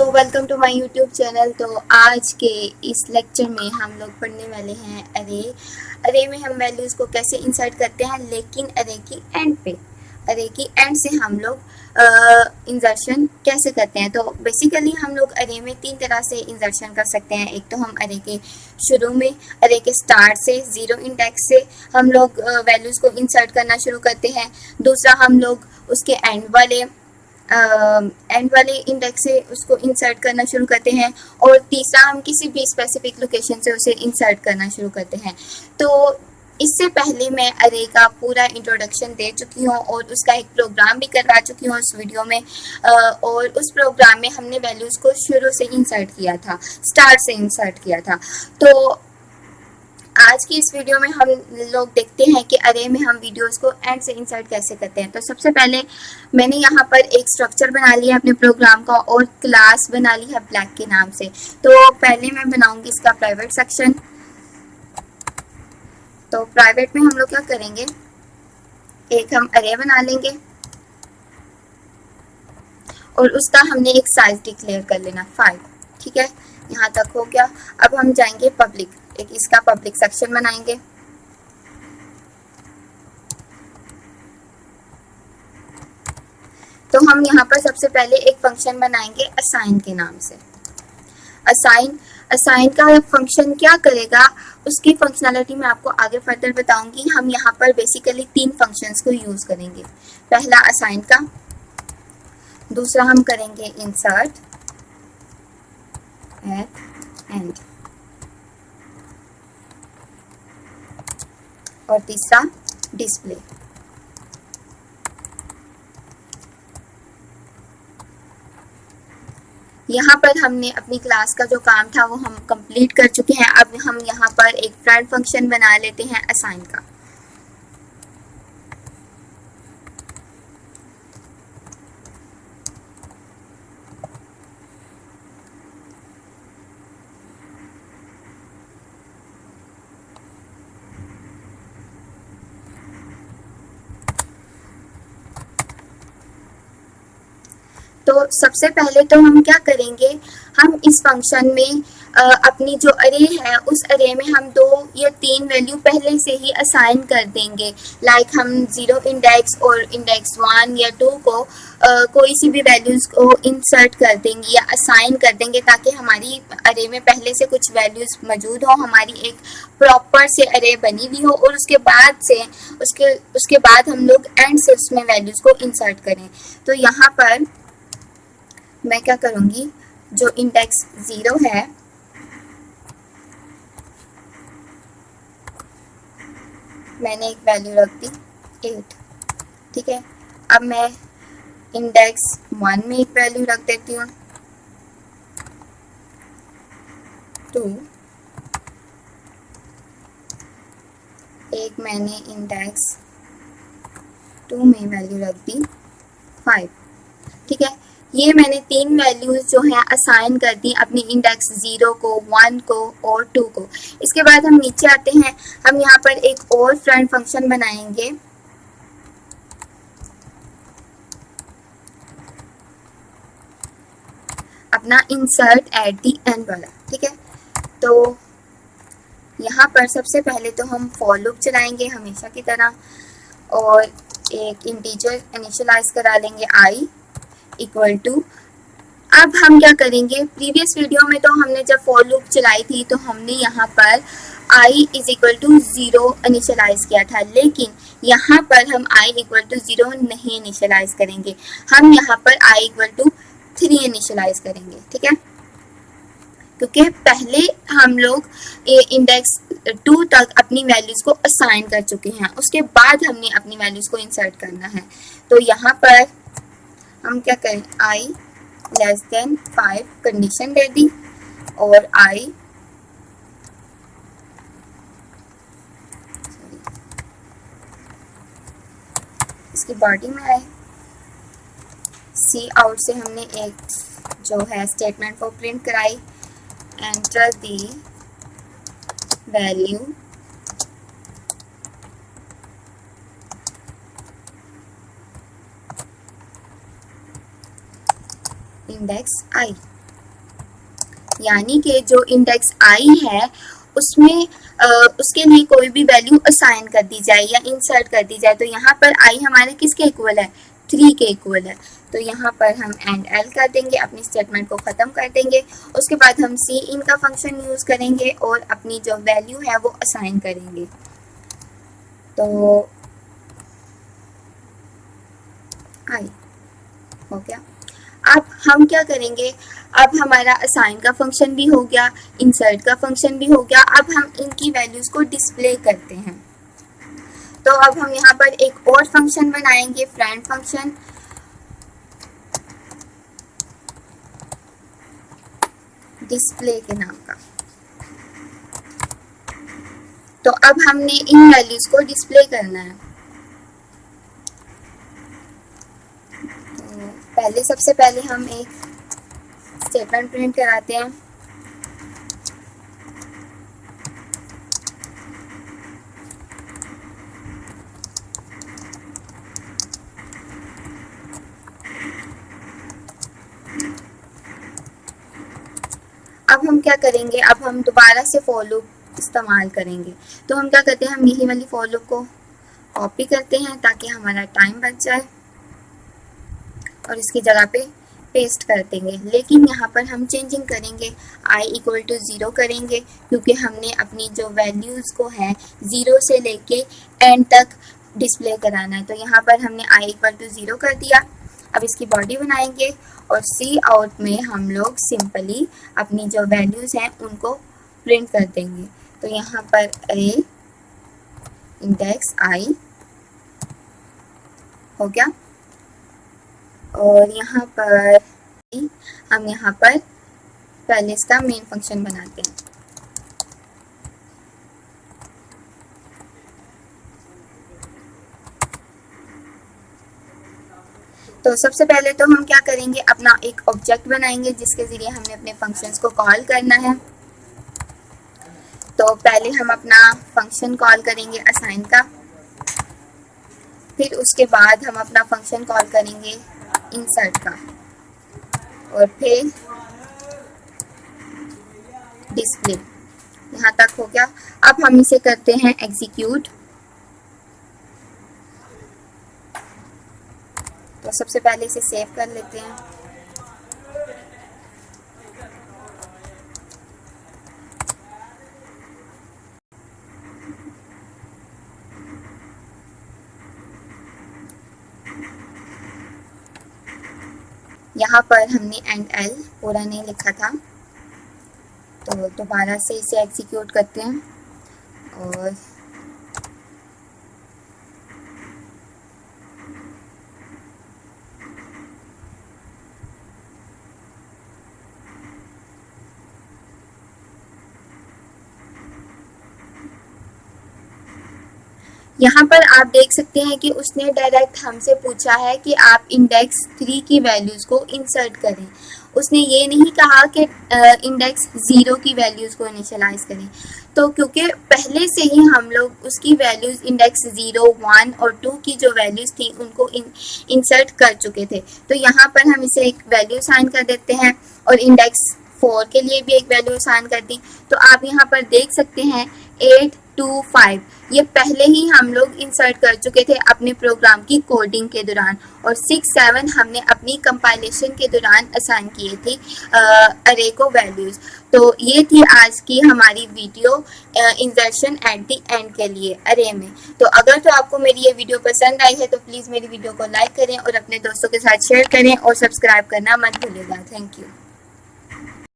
Welcome to my YouTube channel. तो आज के इस लेक्चर में हम लोग पढ़ने वाले हैं अरे में हम वैल्यूज़ को कैसे इंसर्ट करते हैं, लेकिन अरे की एंड से हम लोग इंसर्शन कैसे करते हैं। तो बेसिकली हम लोग अरे में तीन तरह से इंसर्शन कर सकते हैं। एक तो हम अरे के शुरू में, अरे के स्टार्ट से, ज़ीरो इंडेक्स से हम लोग वैल्यूज़ को इंसर्ट करना शुरू करते हैं। दूसरा हम लोग उसके एंड वाले इंडेक्स से उसको इंसर्ट करना शुरू करते हैं। और तीसरा हम किसी भी स्पेसिफिक लोकेशन से उसे इंसर्ट करना शुरू करते हैं। तो इससे पहले मैं अरे का पूरा इंट्रोडक्शन दे चुकी हूँ और उसका एक प्रोग्राम भी करवा चुकी हूँ उस वीडियो में। और उस प्रोग्राम में हमने वैल्यूज़ को शुरू से इंसर्ट किया था, स्टार्ट से इंसर्ट किया था। तो आज की इस वीडियो में हम लोग देखते हैं कि अरे में हम वीडियोस को एंड से इंसर्ट कैसे करते हैं। तो सबसे पहले मैंने यहाँ पर एक स्ट्रक्चर बना लिया अपने प्रोग्राम का और क्लास बना ली है ब्लैक के नाम से। तो पहले मैं बनाऊंगी इसका प्राइवेट सेक्शन। तो प्राइवेट में हम लोग क्या करेंगे, एक हम अरे बना लेंगे और उसका हमने एक साइज डिक्लेयर कर लेना 5। ठीक है, यहाँ तक हो गया। अब हम जाएंगे पब्लिक, एक इसका पब्लिक सेक्शन बनाएंगे। तो हम यहाँ पर सबसे पहले एक फंक्शन बनाएंगे असाइन के नाम से। असाइन का फंक्शन क्या करेगा, उसकी फंक्शनैलिटी मैं आपको आगे फर्दर बताऊंगी। हम यहाँ पर बेसिकली तीन फंक्शंस को यूज करेंगे। पहला असाइन का, दूसरा हम करेंगे इंसर्ट एट एंड, और तीसरा डिस्प्ले। यहाँ पर हमने अपनी क्लास का जो काम था वो हम कंप्लीट कर चुके हैं। अब हम यहाँ पर एक फ्रेंड फंक्शन बना लेते हैं असाइन का। तो सबसे पहले तो हम क्या करेंगे, हम इस फंक्शन में अपनी जो अरे है उस अरे में हम 2 या 3 वैल्यू पहले से ही असाइन कर देंगे। लाइक हम 0 इंडेक्स और इंडेक्स 1 या 2 को कोई सी भी वैल्यूज को इंसर्ट कर देंगे या असाइन कर देंगे, ताकि हमारी अरे में पहले से कुछ वैल्यूज मौजूद हो, हमारी एक प्रॉपर से अरे बनी हुई हो, और उसके बाद हम लोग एंड से उसमें वैल्यूज को इंसर्ट करें। तो यहाँ पर मैं क्या करूँगी, जो इंडेक्स 0 है मैंने एक वैल्यू रख दी 8। ठीक है, अब मैं इंडेक्स 1 में एक वैल्यू रख देती हूँ 2। एक मैंने इंडेक्स 2 में वैल्यू रख दी 5। ठीक है, ये मैंने 3 वैल्यूज जो हैं असाइन कर दी अपनी इंडेक्स 0 को, 1 को और 2 को। इसके बाद हम नीचे आते हैं, हम यहाँ पर एक और फ्रेंड फंक्शन बनाएंगे। अपना इंसर्ट एट दी एंड वाला। ठीक है, तो यहाँ पर सबसे पहले तो हम फॉर लूप चलाएंगे हमेशा की तरह, और एक इंटीजर इनिशियलाइज करा लेंगे i इक्वल टू। अब हम क्या करेंगे, प्रीवियस वीडियो में तो हमने जब फॉर लूप चलाई थी तो हमने यहाँ पर i is equal to 0 initialise किया था, लेकिन यहाँ पर हम i इक्वल टू 0 नहीं इनिशियलाइज करेंगे, हम यहाँ पर i इक्वल टू 3 इनिशियलाइज करेंगे। ठीक है, क्योंकि पहले हम लोग इंडेक्स 2 तक अपनी वैल्यूज को असाइन कर चुके हैं, उसके बाद हमने अपनी वैल्यूज को इंसर्ट करना है। तो यहाँ पर हम क्या करें, i लेस देन 5 कंडीशन दे दी, और i इसकी बॉडी में आए, सी आउट से हमने एक जो है स्टेटमेंट को प्रिंट कराई, enter the value index i। यानी कि जो इंडेक्स आई है उसमें उसके लिए कोई भी वैल्यू असाइन कर दी जाए या इंसर्ट कर दी जाए। तो यहाँ पर आई हमारे किसके इक्वल है, 3 के इक्वल है। तो यहाँ पर हम एंड एल कर देंगे, अपनी स्टेटमेंट को ख़त्म कर देंगे। उसके बाद हम सी इन का फंक्शन यूज़ करेंगे और अपनी जो वैल्यू है वो असाइन करेंगे। तो आई हो गया। अब हम क्या करेंगे, अब हमारा असाइन का फंक्शन भी हो गया, इंसर्ट का फंक्शन भी हो गया। अब हम इनकी वैल्यूज़ को डिस्प्ले करते हैं। तो अब हम यहाँ पर एक और फंक्शन बनाएंगे, फ्रेंड फंक्शन। डिस्प्ले के नाम का। तो अब हमने इन वैल्यूज़ को डिस्प्ले करना है। तो सबसे पहले हम एक स्टेटमेंट प्रिंट कराते हैं। अब हम क्या करेंगे, अब हम दोबारा से फॉर लूप इस्तेमाल करेंगे। तो हम क्या करते हैं, हम यही वाली फॉर लूप को कॉपी करते हैं ताकि हमारा टाइम बच जाए और इसकी जगह पे पेस्ट कर देंगे। लेकिन यहाँ पर हम चेंजिंग करेंगे, i इक्वल टू 0 करेंगे, क्योंकि हमने अपनी जो वैल्यूज़ को है 0 से लेके एंड तक डिस्प्ले कराना है। तो यहाँ पर हमने i इक्वल टू 0 कर दिया। अब इसकी बॉडी बनाएंगे और सी आउट में हम लोग सिंपली अपनी जो वैल्यूज़ हैं उनको प्रिंट कर देंगे। तो यहाँ पर ए इंडेक्स i हो गया और यहाँ पर हम यहाँ पर पहले इसका मेन फंक्शन बनाते हैं। तो सबसे पहले तो हम क्या करेंगे, अपना एक ऑब्जेक्ट बनाएंगे जिसके ज़रिए हमने अपने फंक्शंस को कॉल करना है। तो पहले हम अपना फंक्शन कॉल करेंगे असाइन का, फिर उसके बाद हम अपना फंक्शन कॉल करेंगे इंसर्ट का और फिर डिस्प्ले। यहाँ तक हो गया। अब हम इसे करते हैं एग्जीक्यूट। तो सबसे पहले इसे सेव कर लेते हैं। यहाँ पर हमने एंड एल पूरा नहीं लिखा था, तो दोबारा से इसे एग्जीक्यूट करते हैं और यहाँ पर आप देख सकते हैं कि उसने डायरेक्ट हमसे पूछा है कि आप इंडेक्स 3 की वैल्यूज़ को इंसर्ट करें। उसने ये नहीं कहा कि इंडेक्स 0 की वैल्यूज़ को इनिशियलाइज करें। तो क्योंकि पहले से ही हम लोग उसकी वैल्यूज़ इंडेक्स 0, 1 और 2 की जो वैल्यूज़ थी उनको इंसर्ट कर चुके थे। तो यहाँ पर हम इसे एक वैल्यू असाइन कर देते हैं और इंडेक्स 4 के लिए भी एक वैल्यू असाइन कर दी। तो आप यहाँ पर देख सकते हैं 8, 2, 5 ये पहले ही हम लोग इंसर्ट कर चुके थे अपने प्रोग्राम की कोडिंग के दौरान, और 6, 7 हमने अपनी कंपाइलेशन के दौरान असाइन किए थे अरे को वैल्यूज़। तो ये थी आज की हमारी video insertion at the end के लिए अरे में। तो अगर तो आपको मेरी ये वीडियो पसंद आई है तो प्लीज़ मेरी वीडियो को लाइक करें और अपने दोस्तों के साथ शेयर करें और सब्सक्राइब करना मत भूलिएगा। Thank you.